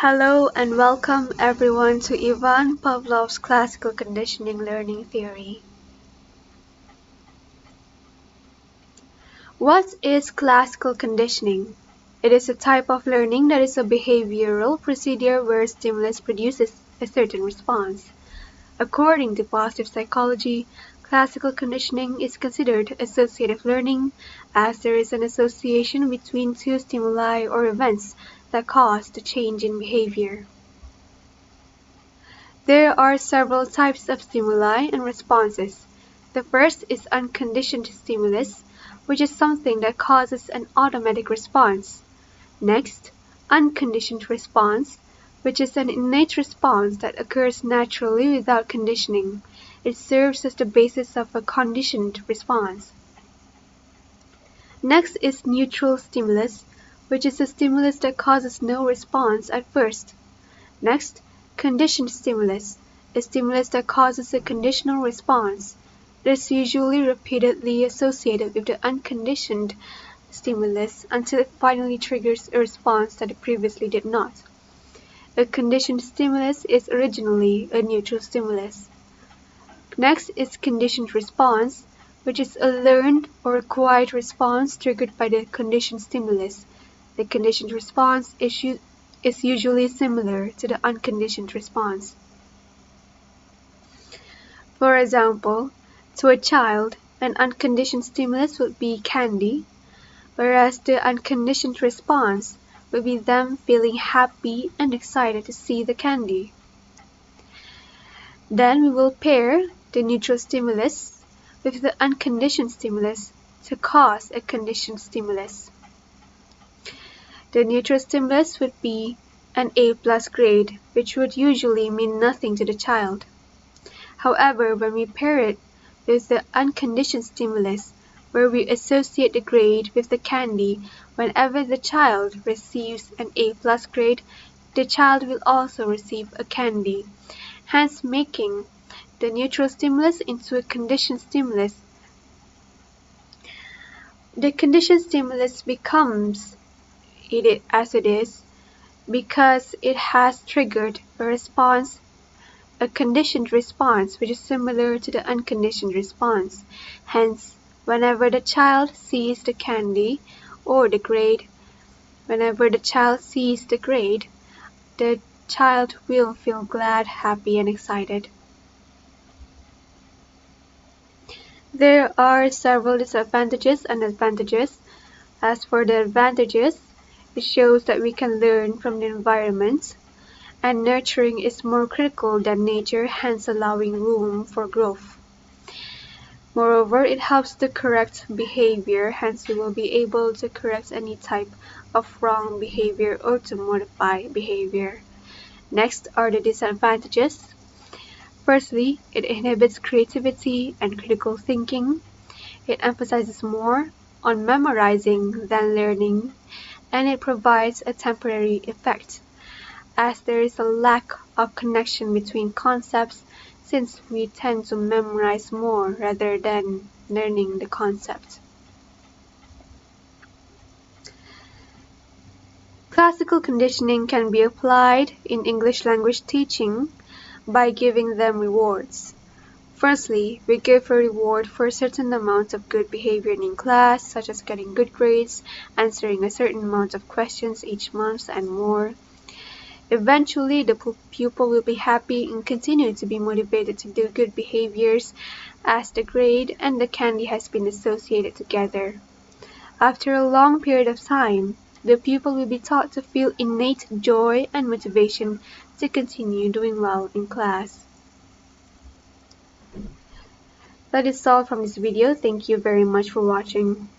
Hello and welcome everyone to Ivan Pavlov's Classical Conditioning Learning Theory. What is classical conditioning? It is a type of learning that is a behavioral procedure where stimulus produces a certain response. According to positive psychology, classical conditioning is considered associative learning as there is an association between two stimuli or events that cause the change in behavior. There are several types of stimuli and responses. The first is unconditioned stimulus, which is something that causes an automatic response. Next, unconditioned response, which is an innate response that occurs naturally without conditioning. It serves as the basis of a conditioned response. Next is neutral stimulus, which is a stimulus that causes no response at first. Next, conditioned stimulus, a stimulus that causes a conditional response. It is usually repeatedly associated with the unconditioned stimulus until it finally triggers a response that it previously did not. A conditioned stimulus is originally a neutral stimulus. Next is conditioned response, which is a learned or acquired response triggered by the conditioned stimulus. The conditioned response is usually similar to the unconditioned response. For example, to a child, an unconditioned stimulus would be candy, whereas the unconditioned response would be them feeling happy and excited to see the candy. Then we will pair the neutral stimulus with the unconditioned stimulus to cause a conditioned stimulus. The neutral stimulus would be an A+ grade, which would usually mean nothing to the child. However, when we pair it with the unconditioned stimulus, where we associate the grade with the candy, whenever the child receives an A+ grade, the child will also receive a candy, hence making the neutral stimulus into a conditioned stimulus. The conditioned stimulus becomes as it is because it has triggered a response, a conditioned response, which is similar to the unconditioned response. Hence, whenever the child sees the candy or the grade, the child will feel glad, happy, and excited. There are several disadvantages and advantages. As for the advantages, it shows that we can learn from the environment, and nurturing is more critical than nature, hence allowing room for growth. Moreover, it helps to correct behavior, hence we will be able to correct any type of wrong behavior or to modify behavior. Next are the disadvantages. Firstly, it inhibits creativity and critical thinking. It emphasizes more on memorizing than learning, and it provides a temporary effect, as there is a lack of connection between concepts since we tend to memorize more rather than learning the concept. Classical conditioning can be applied in English language teaching by giving them rewards. Firstly, we give a reward for a certain amount of good behavior in class, such as getting good grades, answering a certain amount of questions each month, and more. Eventually, the pupil will be happy and continue to be motivated to do good behaviors as the grade and the candy has been associated together. After a long period of time, the pupil will be taught to feel innate joy and motivation to continue doing well in class. That is all from this video. Thank you very much for watching.